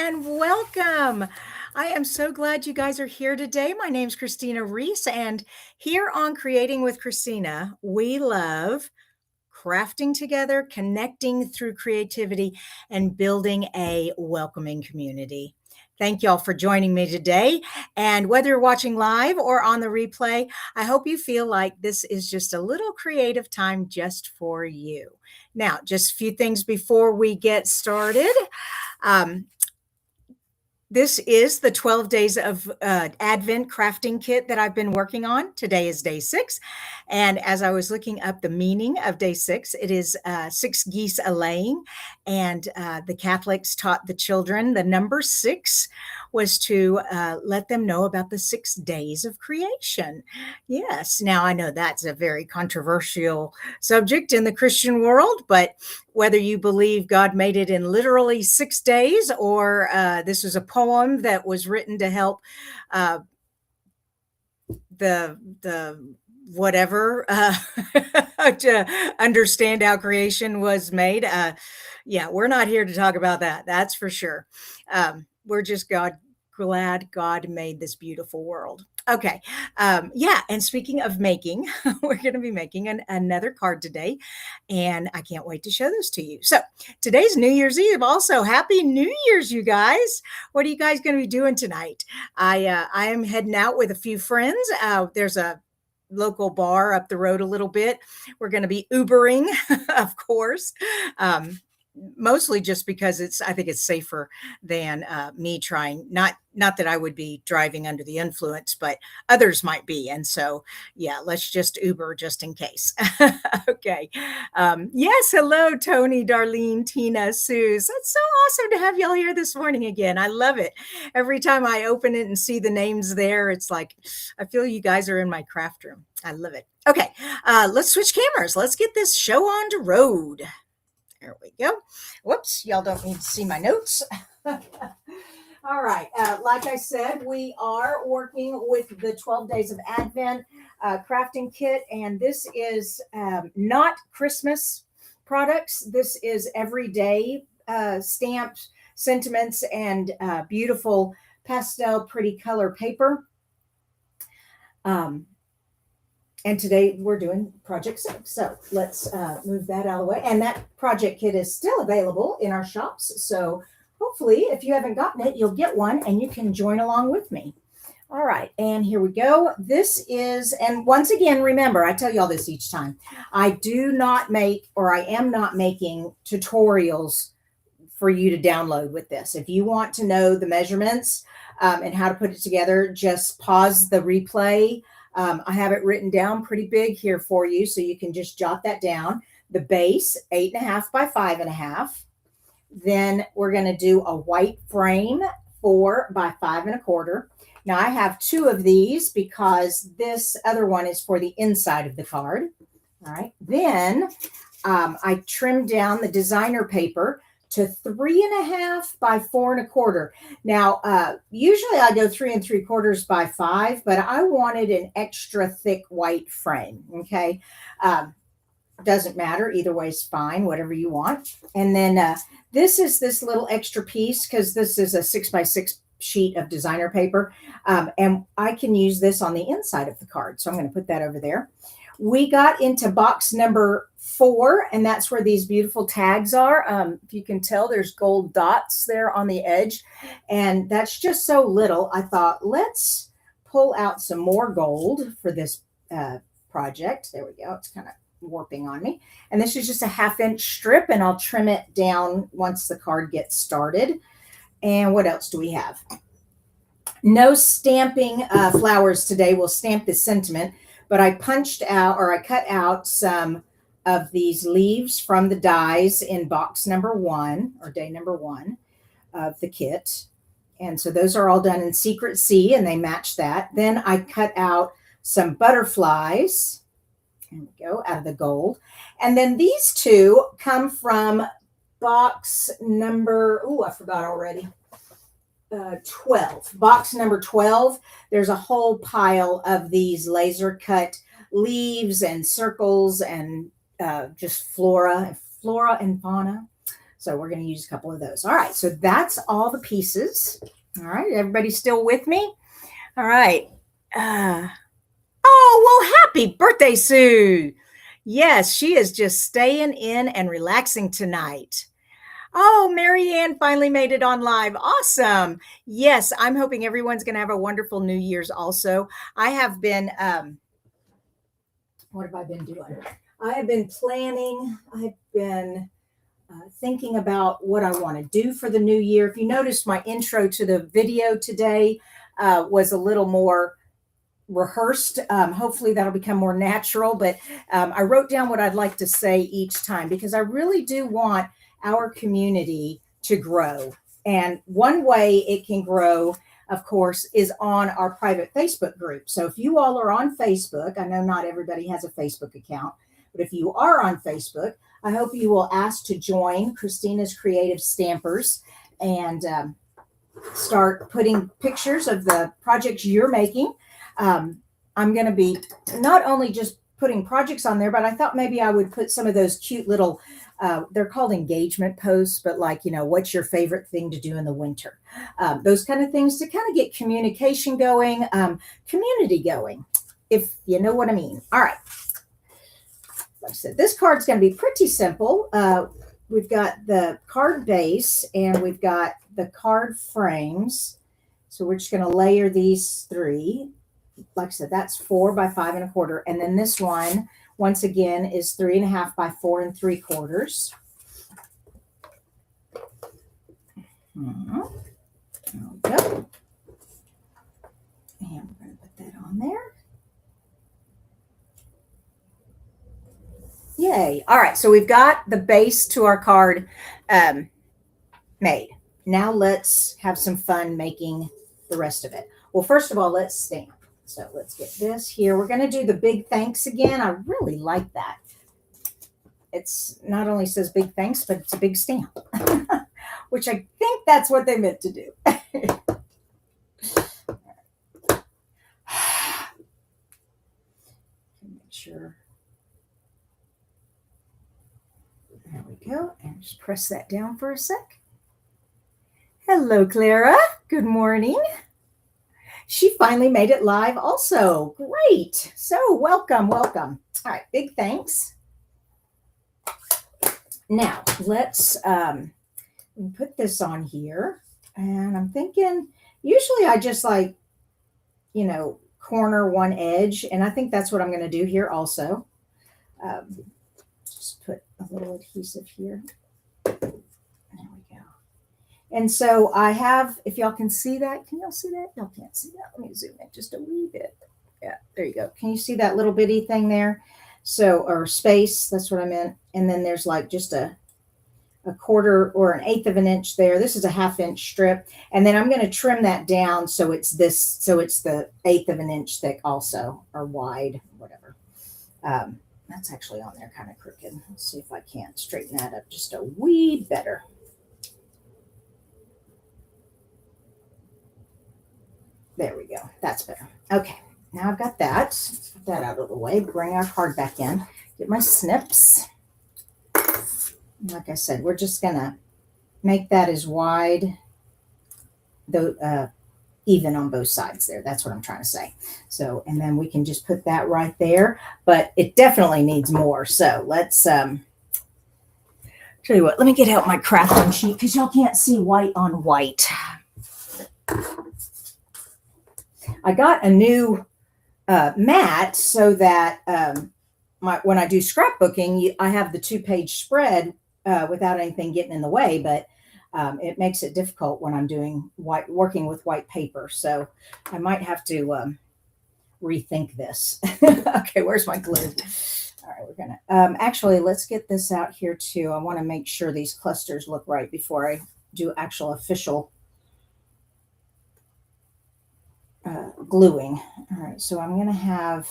and welcome. I am so glad you guys are here today. My name's Christina Reese, and here on Creating with Christina, we love crafting together, connecting through creativity, and building a welcoming community. Thank y'all for joining me today. And whether you're watching live or on the replay, I hope you feel like this is just a little creative time just for you. Now, just a few things before we get started. Um, this is the 12 days of Advent crafting kit that I've been working on. Today is day 6. And as I was looking up the meaning of day 6, it is 6 geese a laying. And the Catholics taught the children the number 6 was to let them know about the 6 days of creation. Yes, now I know that's a very controversial subject in the Christian world, but whether you believe God made it in literally 6 days or this was a poem that was written to help the whatever to understand how creation was made. Yeah, we're not here to talk about that. That's for sure. We're just glad God made this beautiful world. Okay. Yeah. And speaking of making, we're going to be making another card today. And I can't wait to show those to you. So today's New Year's Eve. Also, Happy New Year's, you guys. What are you guys going to be doing tonight? I am heading out with a few friends. There's a local bar up the road a little bit. We're going to be Ubering, of course. Mostly just because I think it's safer than me trying, not that I would be driving under the influence, but others might be. And so, yeah, let's just Uber just in case. Okay. Yes. Hello, Tony, Darlene, Tina, Suze. That's so awesome to have y'all here this morning again. I love it. Every time I open it and see the names there, it's like, I feel you guys are in my craft room. I love it. Okay. Let's switch cameras. Let's get this show on the road. There we go. Whoops, y'all don't need to see my notes. All right. Like I said, we are working with the 12 Days of Advent crafting kit, and this is not Christmas products. This is everyday stamped sentiments and beautiful pastel pretty color paper. And today we're doing Project 6. So let's move that out of the way. And that project kit is still available in our shops. So hopefully, if you haven't gotten it, you'll get one and you can join along with me. All right. And here we go. This is, and once again, remember, I tell you all this each time. I do not make, or I am not making tutorials for you to download with this. If you want to know the measurements and how to put it together, just pause the replay. I have it written down pretty big here for you, so you can just jot that down. The base, 8.5 by 5.5. Then we're going to do a white frame, 4 by 5.25. Now I have 2 of these because this other one is for the inside of the card. All right. Then I trimmed down the designer paper to 3.5 by 4.25. Now, usually I go 3 3/4 by 5, but I wanted an extra thick white frame. Okay. Doesn't matter. Either way is fine, whatever you want. And then this is this little extra piece because this is a 6 by 6 sheet of designer paper. And I can use this on the inside of the card. So I'm going to put that over there. We got into box number 4, and that's where these beautiful tags are. If you can tell, there's gold dots there on the edge, and that's just so little. I thought, let's pull out some more gold for this project. There we go. It's kind of warping on me. And this is just a 1/2 inch strip, and I'll trim it down once the card gets started. And what else do we have? No stamping flowers today. We'll stamp the sentiment. But I punched out, or I cut out some of these leaves from the dies in box number 1, or day number 1 of the kit. And so those are all done in Secret C, and they match that. Then I cut out some butterflies. There we go, out of the gold. And then these 2 come from box number, I forgot already. 12. Box number 12. There's a whole pile of these laser cut leaves and circles and just flora and fauna. So we're going to use a couple of those. All right, so that's all the pieces. All right, everybody still with me? All right. Oh, well, happy birthday, Sue. Yes, she is just staying in and relaxing tonight. Oh, Marianne finally made it on live. Awesome. Yes, I'm hoping everyone's going to have a wonderful New Year's also. I have been, what have I been doing? I have been planning. I've been thinking about what I want to do for the new year. If you noticed, my intro to the video today was a little more rehearsed. Hopefully that'll become more natural, but I wrote down what I'd like to say each time because I really do want our community to grow. And one way it can grow, of course, is on our private Facebook group. So if you all are on Facebook, I know not everybody has a Facebook account, but if you are on Facebook, I hope you will ask to join Christina's Creative Stampers and start putting pictures of the projects you're making. I'm going to be not only just putting projects on there, but I thought maybe I would put some of those cute little, they're called engagement posts, but like, what's your favorite thing to do in the winter? Those kind of things to kind of get communication going, community going, if you know what I mean. All right. Like I said, this card's going to be pretty simple. We've got the card base and we've got the card frames. So we're just going to layer these three. Like I said, that's 4 by 5 1/4. And then this one, once again, is 3 1/2 by 4 3/4. There we go. And we're going to put that on there. Yay. All right. So we've got the base to our card made. Now let's have some fun making the rest of it. Well, first of all, let's stamp. So let's get this here. We're going to do the big thanks again. I really like that. It's not only says big thanks, but it's a big stamp, which I think that's what they meant to do. Make sure. There we go. And just press that down for a sec. Hello, Clara. Good morning. She finally made it live also. Great. So welcome, welcome. All right, big thanks. Now, let's put this on here. And I'm thinking, usually I just like, corner one edge. And I think that's what I'm going to do here also. Just put a little adhesive here. There we go. And so I have, if y'all can see that, can y'all see that? Y'all can't see that. Let me zoom in just a wee bit. Yeah, there you go. Can you see that little bitty thing there? So, or space, that's what I meant. And then there's like just a 1/4 or an 1/8 of an inch there. This is a 1/2 inch strip. And then I'm going to trim that down so it's this, so it's the 1/8 of an inch thick also, or wide, whatever. That's actually on there kind of crooked. Let's see if I can't straighten that up just a wee better. There we go. That's better. Okay. Now I've got that. Let's put that out of the way. Bring our card back in. Get my snips. Like I said, we're just going to make that as wide, though, even on both sides there. That's what I'm trying to say. So, and then we can just put that right there, but it definitely needs more. So let's, tell you what, let me get out my crafting sheet because y'all can't see white on white. I got a new mat so that when I do scrapbooking, I have the 2-page spread without anything getting in the way, but it makes it difficult when I'm doing working with white paper. So I might have to rethink this. Okay, where's my glue? All right, we're gonna actually let's get this out here too. I want to make sure these clusters look right before I do actual official gluing. All right, so I'm gonna have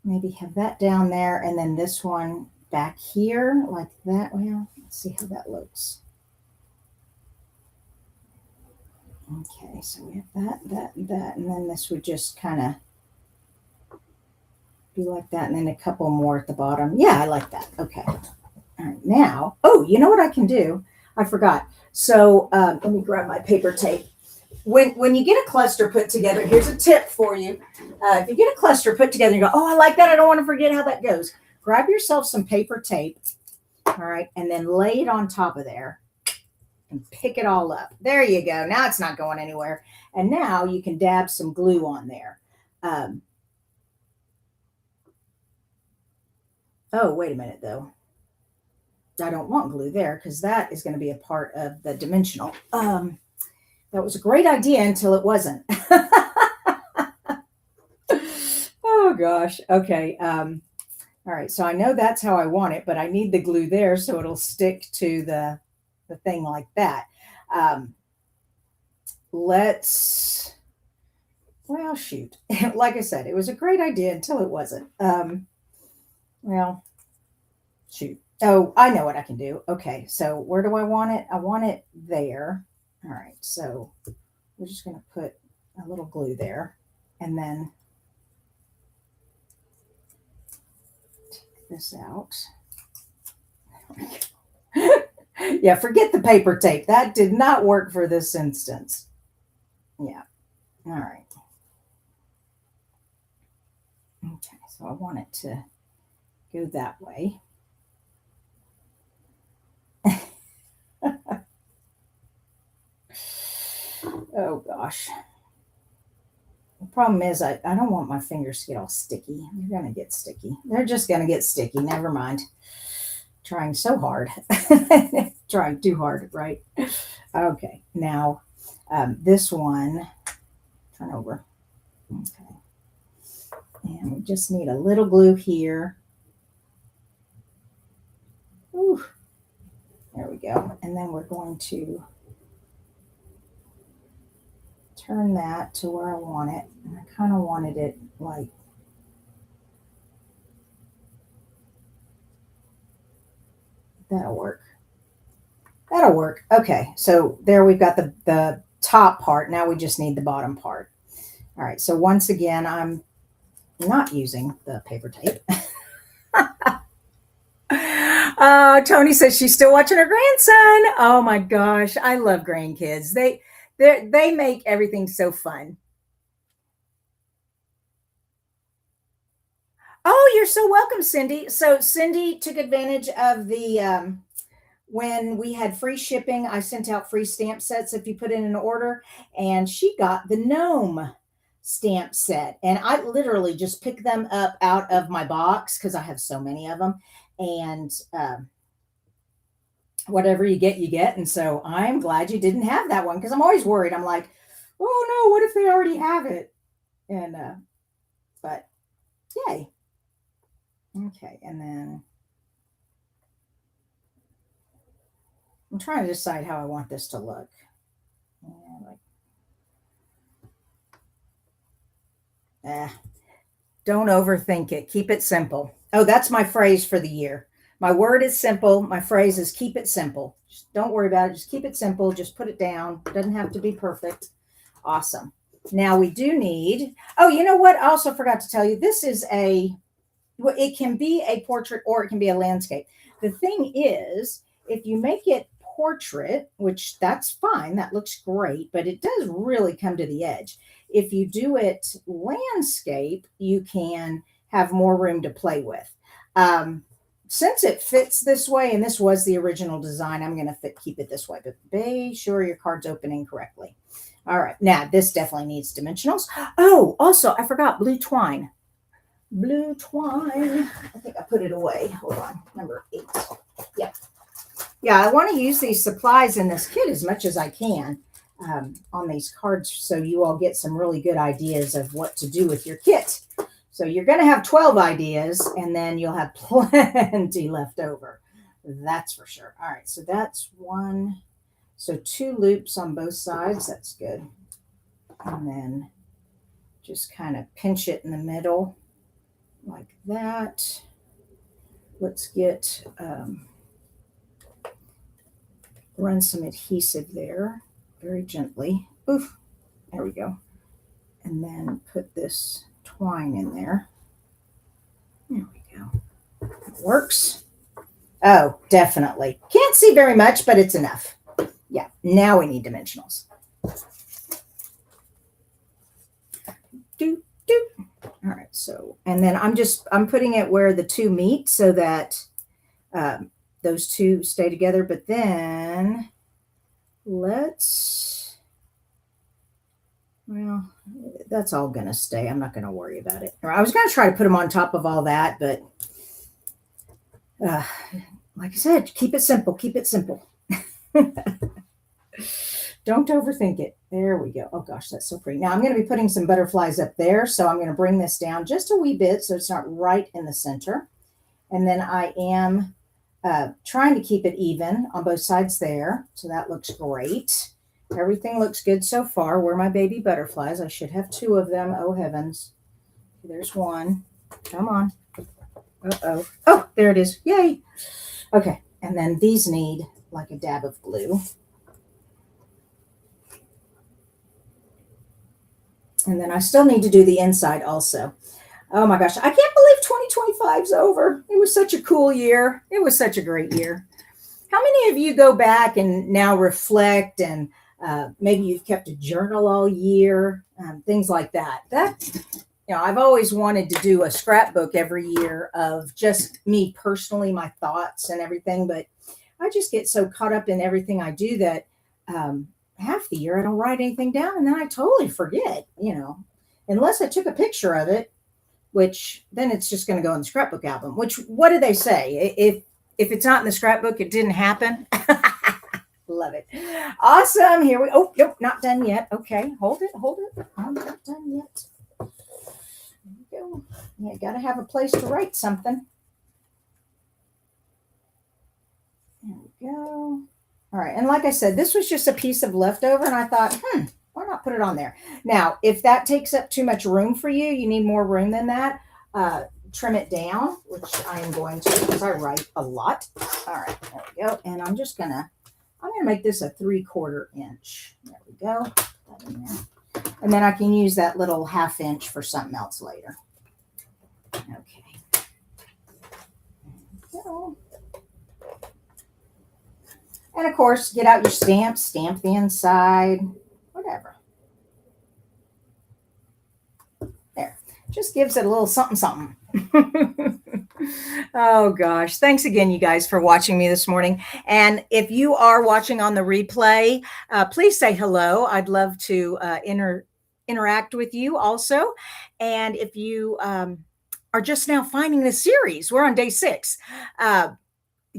maybe have that down there and then this one back here like that. Well, let's see how that looks. Okay, so we have that, and then this would just kind of be like that, and then a couple more at the bottom. Yeah, I like that. Okay. All right, now, oh, you know what I can do? I forgot. So let me grab my paper tape. When you get a cluster put together, here's a tip for you. If you get a cluster put together and you go, oh, I like that. I don't want to forget how that goes. Grab yourself some paper tape, all right, and then lay it on top of there and pick it all up. There you go. Now it's not going anywhere. And now you can dab some glue on there. Oh, wait a minute, though. I don't want glue there because that is going to be a part of the dimensional. That was a great idea until it wasn't. Oh gosh. Okay. All right. So I know that's how I want it, but I need the glue there so it'll stick to the thing like that. Let's. Well, shoot. Like I said, it was a great idea until it wasn't. Well, shoot. Oh, I know what I can do. Okay. So where do I want it? I want it there. All right. So we're just going to put a little glue there and then take this out. Yeah, forget the paper tape. That did not work for this instance. Yeah. All right. Okay, so I want it to go that way. Oh gosh. The problem is I don't want my fingers to get all sticky. They're going to get sticky. They're just going to get sticky. Never mind. Trying so hard. Trying too hard, right? Okay, now this one, turn over. Okay. And we just need a little glue here. Ooh, there we go. And then we're going to turn that to where I want it. And I kind of wanted it like that'll work. That'll work. Okay, so there we've got the top part. Now we just need the bottom part. All right, so once again, I'm not using the paper tape. Tony says she's still watching her grandson. Oh my gosh, I love grandkids. They make everything so fun. Oh, you're so welcome, Cindy. So Cindy took advantage of the when we had free shipping. I sent out free stamp sets if you put in an order, and she got the gnome stamp set. And I literally just picked them up out of my box because I have so many of them. And whatever you get, you get. And so I'm glad you didn't have that one because I'm always worried. I'm like, oh no, what if they already have it? And but yay. Okay, and then I'm trying to decide how I want this to look. Yeah, like, don't overthink it. Keep it simple. Oh, that's my phrase for the year. My word is simple. My phrase is keep it simple. Just don't worry about it. Just keep it simple. Just put it down. It doesn't have to be perfect. Awesome. Now we do need, oh, you know what? I also forgot to tell you, this is well, it can be a portrait or it can be a landscape. The thing is, if you make it portrait, which that's fine, that looks great, but it does really come to the edge. If you do it landscape, you can have more room to play with. Since it fits this way, and this was the original design, I'm going to keep it this way, but be sure your card's opening correctly. All right, now this definitely needs dimensionals. Oh, also, I forgot blue twine. Blue twine. I think I put it away. Hold on, number 8. Yep. Yeah, I want to use these supplies in this kit as much as I can on these cards so you all get some really good ideas of what to do with your kit. So you're going to have 12 ideas and then you'll have plenty left over. That's for sure. All right, so that's one. So 2 loops on both sides. That's good. And then just kind of pinch it in the middle like that. Let's get, run some adhesive there very gently. Oof, there we go. And then put this twine in there. There we go. It works. Oh, definitely. Can't see very much, but it's enough. Yeah, now we need dimensionals. Do, do. All right, so, and then I'm putting it where the two meet so that um, those two stay together, but then well, that's all going to stay. I'm not going to worry about it. I was going to try to put them on top of all that, but uh, like I said, keep it simple. Keep it simple. Don't overthink it. There we go. Oh gosh, that's so pretty. Now I'm going to be putting some butterflies up there. So I'm going to bring this down just a wee bit so it's not right in the center. And then I am trying to keep it even on both sides there. So that looks great. Everything looks good so far. Where are my baby butterflies? I should have two of them. Oh heavens. There's one. Come on. Uh-oh. Oh, there it is. Yay. Okay. And then these need like a dab of glue. And then I still need to do the inside also. Oh my gosh, I can't believe 2025 is over. It was such a cool year. It was such a great year. How many of you go back and now reflect and maybe you've kept a journal all year, things like that? I've always wanted to do a scrapbook every year of just me personally, my thoughts and everything, but I just get so caught up in everything I do that half the year I don't write anything down and then I totally forget, unless I took a picture of it, which then it's just going to go in the scrapbook album, which what do they say? If it's not in the scrapbook, it didn't happen. Love it. Awesome. Here we, oh, nope, not done yet. Okay. Hold it. I'm not done yet. There we go. Yeah, got to have a place to write something. There we go. All right. And like I said, this was just a piece of leftover and I thought, why not put it on there? Now, if that takes up too much room for you, you need more room than that, trim it down, which I am going to because I write a lot. All right, there we go. And I'm going to make this a 3/4 inch. There we go. Put that in there. And then I can use that little 1/2 inch for something else later. Okay. There we go. And of course, get out your stamps, stamp the inside, whatever. There, just gives it a little something, something. Oh gosh. Thanks again, you guys, for watching me this morning. And if you are watching on the replay, please say hello. I'd love to interact with you also. And if you are just now finding this series, we're on day 6.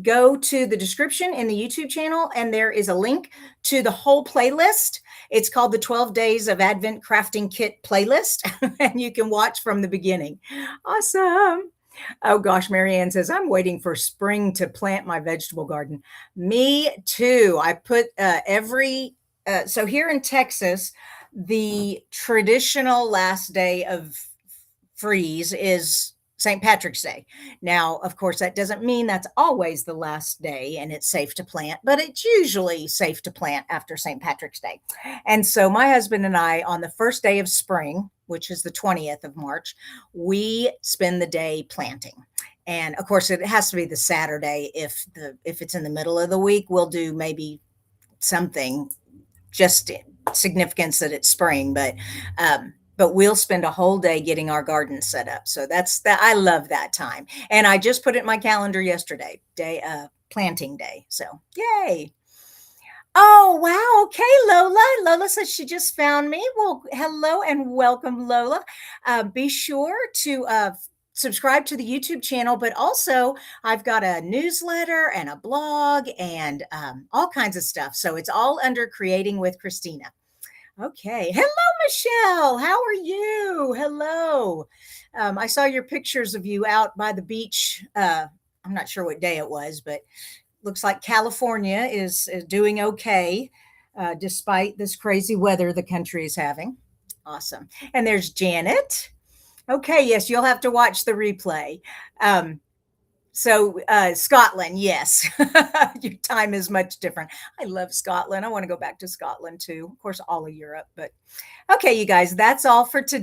Go to the description in the YouTube channel, and there is a link to the whole playlist. It's called the 12 Days of Advent Crafting Kit playlist, and you can watch from the beginning. Awesome. Oh gosh, Marianne says, I'm waiting for spring to plant my vegetable garden. Me too. I put so here in Texas, the traditional last day of freeze is St. Patrick's Day. Now, of course, that doesn't mean that's always the last day and it's safe to plant, but it's usually safe to plant after St. Patrick's Day. And so my husband and I, on the first day of spring, which is the 20th of March, we spend the day planting. And of course, it has to be the Saturday. If it's in the middle of the week, we'll do maybe something just significance that it's spring, but we'll spend a whole day getting our garden set up. So I love that time. And I just put it in my calendar yesterday, planting day. So yay. Oh, wow. Okay, Lola. Lola says she just found me. Well, hello and welcome, Lola. Be sure to subscribe to the YouTube channel, but also I've got a newsletter and a blog and all kinds of stuff. So it's all under Creating with Christina. Okay. Hello, Michelle. How are you? Hello. I saw your pictures of you out by the beach. I'm not sure what day it was, but looks like California is doing okay, despite this crazy weather the country is having. Awesome. And there's Janet. Okay. Yes, you'll have to watch the replay. So Scotland, yes. Your time is much different. I love Scotland. I want to go back to Scotland too. Of course, all of Europe. But okay, you guys, that's all for today.